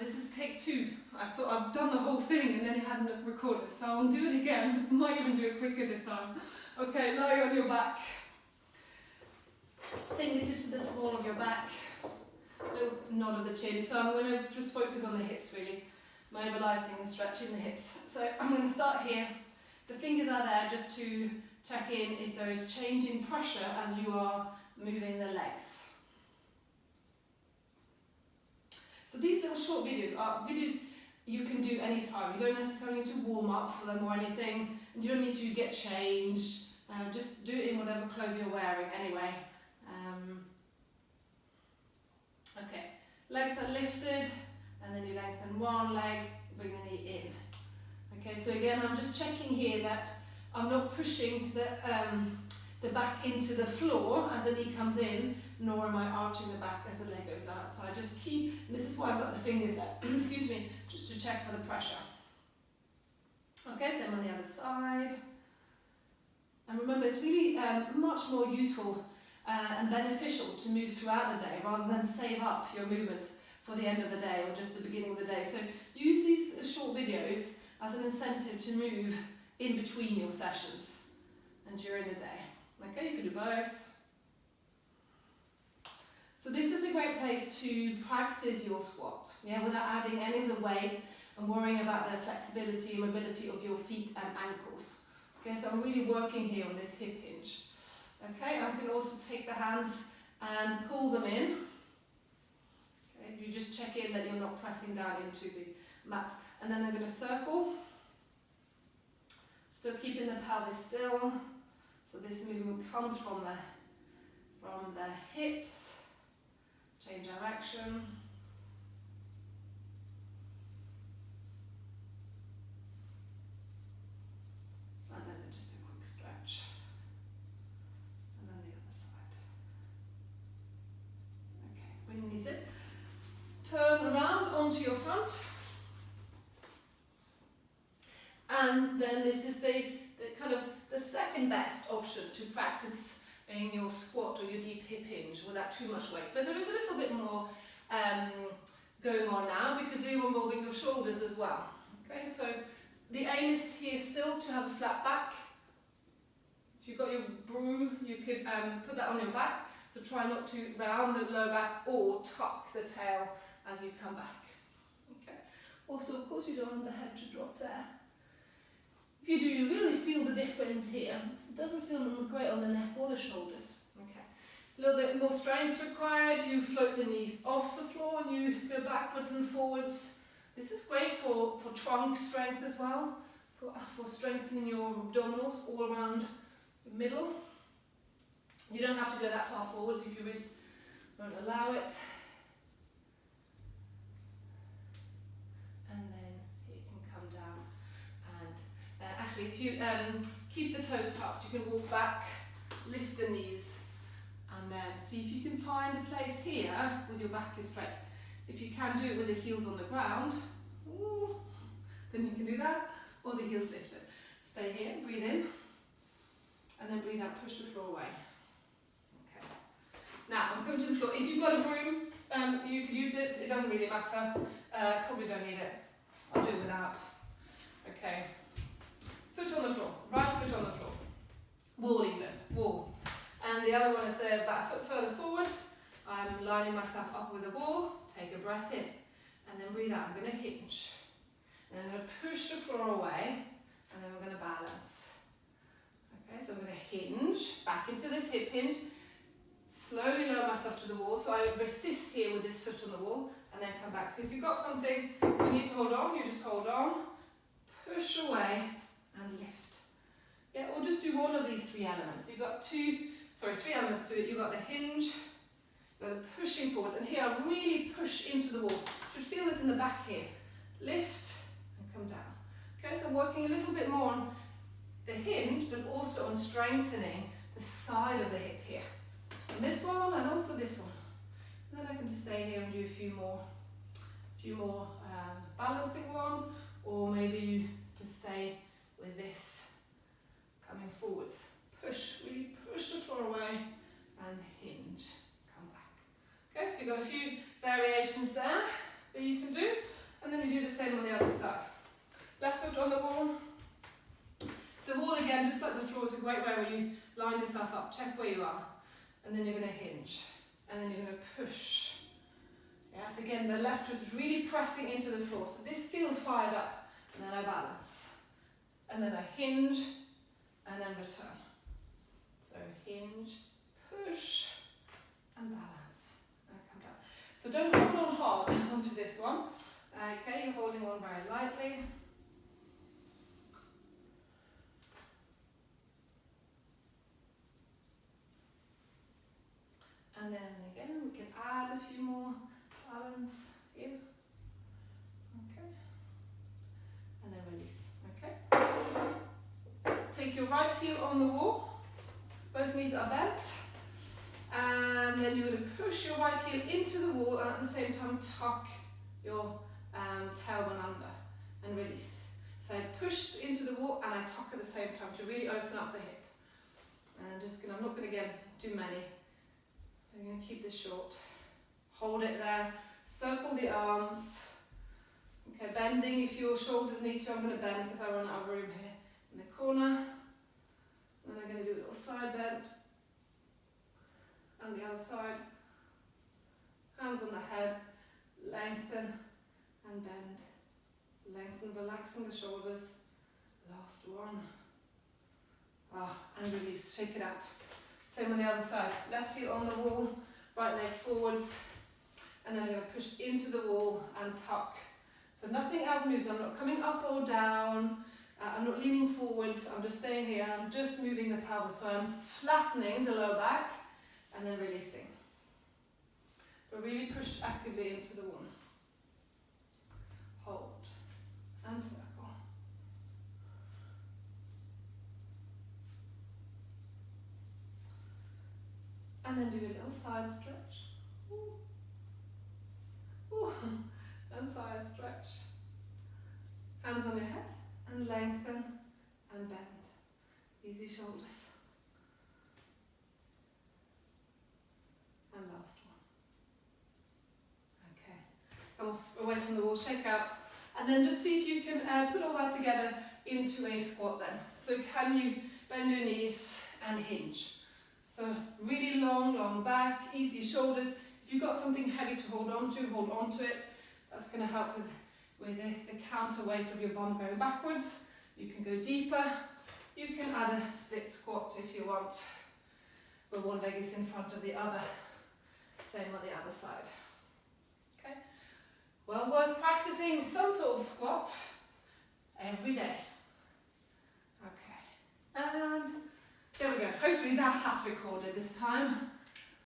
this is take 2. I thought I've done the whole thing and then it hadn't recorded, so I'll do it again. Might even do it quicker this time. Okay, lie on your back. Fingertips to the small of your back. Little nod of the chin. So I'm going to just focus on the hips really. Mobilising and stretching the hips. So I'm going to start here. The fingers are there just to check in if there is change in pressure as you are moving the legs. So these little short videos are videos you can do anytime. You don't necessarily need to warm up for them or anything. You don't need to get changed. Just do it in whatever clothes you're wearing anyway. Okay, legs are lifted and then you lengthen one leg, bring the knee in. Okay, so again I'm just checking here that I'm not pushing the back into the floor as the knee comes in, nor am I arching the back as the leg goes out. So I just keep, and this is why I've got the fingers there, excuse me, just to check for the pressure. Okay, same on the other side. And remember, it's really much more useful and beneficial to move throughout the day rather than save up your movements for the end of the day or just the beginning of the day. So use these short videos as an incentive to move in between your sessions and during the day. Okay, you can do both. So this is a great place to practice your squat, yeah, without adding any of the weight and worrying about the flexibility and mobility of your feet and ankles. Okay, so I'm really working here on this hip hinge. Okay, I can also take the hands and pull them in. Okay, you just check in that you're not pressing down into the mat. And then I'm going to circle, still keeping the pelvis still. So this movement comes from the hips, change direction. And then just a quick stretch. And then the other side. Okay, bring the knees in. Turn around onto your front. And then this is the kind of the second best option to practice in your squat or your deep hip hinge without too much weight. But there is a little bit more going on now because you're involving your shoulders as well. Okay, so the aim is here still to have a flat back. If you've got your broom, you could put that on your back. So try not to round the lower back or tuck the tail as you come back. Okay. Also, of course, you don't want the head to drop there. If you do, you really feel the difference here. It doesn't feel great on the neck or the shoulders. Okay. A little bit more strength required. You float the knees off the floor and you go backwards and forwards. This is great for trunk strength as well, for strengthening your abdominals all around the middle. You don't have to go that far forwards if your wrist won't allow it. And then here you can come down. And actually, if you keep the toes tucked, you can walk back, lift the knees, and then see if you can find a place here with your back is straight. If you can do it with the heels on the ground, then you can do that, or the heels lifted. Stay here, breathe in, and then breathe out, push the floor away. Okay. Now, I'm coming to the floor. If you've got a broom, you can use it, it doesn't really matter. Probably don't need it. I'll do it without. Okay. Foot on the floor, right foot on the floor. Wall even, wall. And the other one is about a foot further forwards. I'm lining myself up with the wall. Take a breath in, and then breathe out. I'm going to hinge. And I'm going to push the floor away, and then we're going to balance. Okay, so I'm going to hinge back into this hip hinge. Slowly lower myself to the wall, so I resist here with this foot on the wall, and then come back. So if you've got something you need to hold on, you just hold on, push away, and lift. Yeah, or just do one of these three elements. You've got three elements to it. You've got the hinge, you've got the pushing forwards, and here I really push into the wall. You should feel this in the back here. Lift and come down. Okay, so I'm working a little bit more on the hinge, but also on strengthening the side of the hip here. And this one, and also this one. And then I can just stay here and do a few more balancing ones, or maybe you just stay with this coming forwards. Push, really push the floor away and hinge, come back. Okay, so you've got a few variations there that you can do. yourself up, check where you are. And then you're going to hinge. And then you're going to push. Yes, again, the left was really pressing into the floor. So this feels fired up. And then I balance. And then I hinge, and then return. So hinge, push, and balance. And come down. So don't hold on hard onto this one. Okay, you're holding on very lightly. And then again, we can add a few more balance here. Okay. And then release. Okay. Take your right heel on the wall. Both knees are bent. And then you're going to push your right heel into the wall and at the same time tuck your tailbone under and release. So I push into the wall and I tuck at the same time to really open up the hip. And I'm not going to again do many. I'm going to keep this short. Hold it there. Circle the arms. Okay, bending if your shoulders need to. I'm going to bend because I run out of room here in the corner. And then I'm going to do a little side bend. And the other side. Hands on the head. Lengthen and bend. Lengthen, relaxing the shoulders. Last one. And release. Shake it out. Same on the other side. Left heel on the wall. Right leg forwards. And then I'm going to push into the wall and tuck. So nothing else moves. I'm not coming up or down. I'm not leaning forwards. I'm just staying here. And I'm just moving the pelvis. So I'm flattening the lower back and then releasing. But really push actively into the wall. Hold and circle. And then do a little side stretch. Ooh. Ooh. And side stretch. Hands on your head and lengthen and bend. Easy shoulders. And last one. Okay. Come off away from the wall, shake out. And then just see if you can put all that together into a squat then. So can you bend your knees and hinge? So really long back, easy shoulders. If you've got something heavy to hold on to it. That's going to help with the counterweight of your bum going backwards. You can go deeper. You can add a split squat if you want, where one leg is in front of the other. Same on the other side. Okay. Well worth practicing some sort of squat every day. Okay. And there we go. Hopefully that has recorded this time.